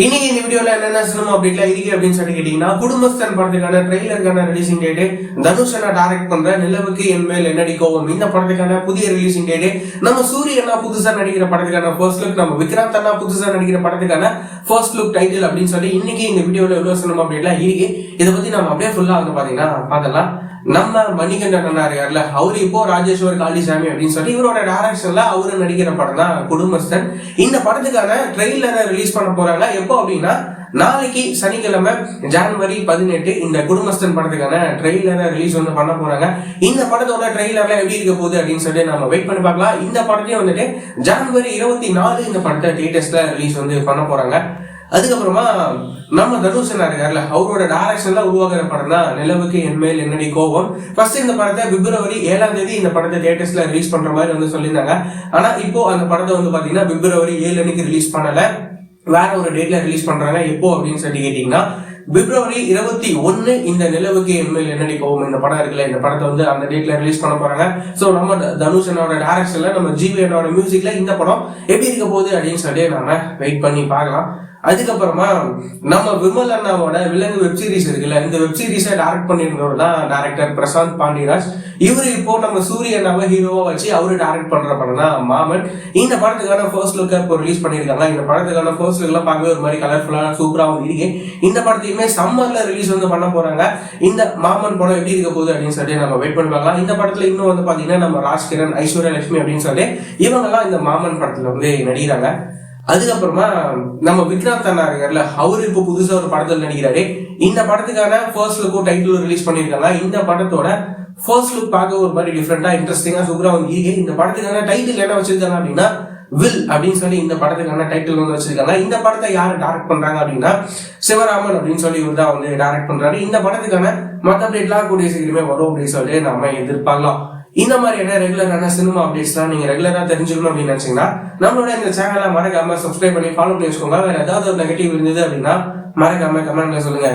இன்னைக்கு இந்த வீடியோல என்னென்ன சினிமா அப்டேட்ல இருக்கு அப்படின்னு சொல்லி கேட்டீங்கன்னா, குடும்பஸ்தன் படத்துக்கான ட்ரெய்லருக்கான ரிலீசிங் டேட், தனுஷ் அண்ணா டைரக்ட் பண்ற நிலவுக்கு என் மேல் என்னடி கோவம் இந்த படத்துக்கான புதிய ரிலீசிங் டேட், நம்ம சூரிய அண்ணா புதுசா நடிக்கிற படத்துக்கான ஃபர்ஸ்ட் லுக், நம்ம விக்ராந்த் அண்ணா புதுசா நடிக்கிற படத்துக்கான ஃபர்ஸ்ட் லுக் டைட்டில் அப்படின்னு சொல்லி இன்னைக்கு இந்த வீடியோல எவ்வளவு சினிமா அப்டேட்லாம் இருக்கு. இதை பத்தி நம்ம அப்படியே ஃபுல்லா வந்து பாத்தீங்கன்னா பார்க்கலாம். நம்ம மணிகண்டன் அண்ணா இருக்காருல, அவரு இப்போ ராஜேஸ்வர் காளிசாமி அப்படின்னு சொல்லி இவரோட டைரக்ஷன்ல அவரு நடிக்கிற படம் தான் குடும்பஸ்தன். இந்த படத்துக்கான ட்ரெய்லரை ரிலீஸ் பண்ண போறாங்க. எப்போ அப்படின்னா நாளைக்கு சனிக்கிழமை ஜனவரி 18 இந்த குடும்பஸ்தன் படத்துக்கான ட்ரெய்லரை ரிலீஸ் வந்து பண்ண போறாங்க. இந்த படத்தோட ட்ரெய்லர்ல எப்படி இருக்க போகுது அப்படின்னு சொல்லி நம்ம வெயிட் பண்ணி பார்க்கலாம். இந்த படத்தையும் வந்துட்டு ஜனவரி 24 இந்த படத்தை தியேட்டர்ஸ்ல ரிலீஸ் வந்து பண்ண போறாங்க. அதுக்கப்புறமா நம்ம தனுஷ் இருக்காருல, அவரோட டைரக்ஷன்ல உருவாக்குற படம் தான் நிலவுக்கு என் மேல் என்னடி கோவம். ஃபர்ஸ்ட் இந்த படத்தை பிப்ரவரி 7 இந்த படத்தை தியேட்டர்ஸ்ல ரிலீஸ் பண்ற மாதிரி வந்து சொல்லியிருந்தாங்க. ஆனா இப்போ அந்த படத்தை வந்து பாத்தீங்கன்னா பிப்ரவரி 7 ரிலீஸ் பண்ணல, வேற ஒரு டேட்ல ரிலீஸ் பண்றாங்க. எப்போ அப்படின்னு சொல்லி கேட்டீங்கன்னா பிப்ரவரி 21 இந்த நிலவுக்கு என்மேல் என்னடி கோவம் இந்த படம் இருக்குல்ல, இந்த படத்தை வந்து அந்த டேட்ல ரிலீஸ் பண்ண போறாங்க. சோ நம்ம தனுஷ் அண்ணாவோட டைரக்ஷன்ல, நம்ம ஜிவி அண்ணாவோட மியூசிக்ல இந்த படம் எப்படி இருக்க போகுது அப்படின்னு சொல்லி நாம வெயிட் பண்ணி பார்க்கலாம். அதுக்கப்புறமா நம்ம விமல் அண்ணாவோட விலங்கு வெப் சீரிஸ் இருக்குல்ல, இந்த வெப் சீரிஸை டைரக்ட் பண்ணிருந்தவர் தான் டைரக்டர் பிரசாந்த் பாண்டியராஜ். இவரு இப்போ நம்ம சூரிய அண்ணாவை ஹீரோவா வச்சு அவரு டைரக்ட் பண்ற படம் தான் மாமன். இந்த படத்துக்கான ஃபர்ஸ்ட் லுக்கை இப்போ ரிலீஸ் பண்ணிருக்காங்க. இந்த படத்துக்கான ஃபர்ஸ்ட் லுக் எல்லாம் பார்க்கவே ஒரு மாதிரி கலர்ஃபுல்லா சூப்பரா இருக்கு. இந்த படத்தையுமே சம்மர்ல ரிலீஸ் வந்து பண்ண போறாங்க. இந்த மாமன் படம் எப்படி இருக்க போகுது அப்படின்னு சொல்லி நம்ம வெயிட் பண்ணி பார்க்கலாம். இந்த படத்துல இன்னும் வந்து பாத்தீங்கன்னா நம்ம ராஜ்கிரண், ஐஸ்வர்யா லட்சுமி அப்படின்னு சொல்லி இவங்க எல்லாம் இந்த மாமன் படத்துல வந்து நடிக்கிறாங்க. அதுக்கப்புறமா நம்ம விக்ராந்த் அண்ணா இருக்காருல, அவரு இப்போ புதுசா ஒரு படத்தில் நடிக்கிறாரு. இந்த படத்துக்கான ஃபர்ஸ்ட் லுக்கும் டைட்டில் ரிலீஸ் பண்ணிருக்காங்க. இந்த படத்தோட ஃபர்ஸ்ட் லுக் பார்க்க ஒரு மாதிரி டிஃப்ரெண்டா இன்ட்ரெஸ்டிங்கா சூப்பரா வந்து இருக்கு. இந்த படத்துக்கான டைட்டில் என்ன வச்சிருக்காங்க அப்படின்னா வில் அப்படின்னு சொல்லி இந்த படத்துக்கான டைட்டில் வந்து வச்சிருக்காங்க. இந்த படத்தை யாரு டைரக்ட் பண்றாங்க அப்படின்னா சிவராமன் அப்படின்னு சொல்லி இவர் தான் வந்து டைரக்ட் பண்றாரு. இந்த படத்துக்கான மற்ற அப்டேட்லாம் கூடிய சீக்கிரமே வரும் அப்படின்னு சொல்லி நாம எதிர்பார்க்கலாம். இந்த மாதிரியான ரெகுலரான சினிமா அப்டேட்ஸ்லாம் நீங்க ரெகுலரா தெரிஞ்சுக்கணும் அப்படின்னு நினைச்சீங்கன்னா நம்மளோட இந்த சேனலை மறக்காம சப்ஸ்கிரைப் பண்ணி ஃபாலோ பண்ணி வச்சுக்கோங்க. வேற ஏதாவது ஒரு நெகட்டிவ் இருந்தது அப்படின்னா மறக்காம கமெண்ட்ல சொல்லுங்க.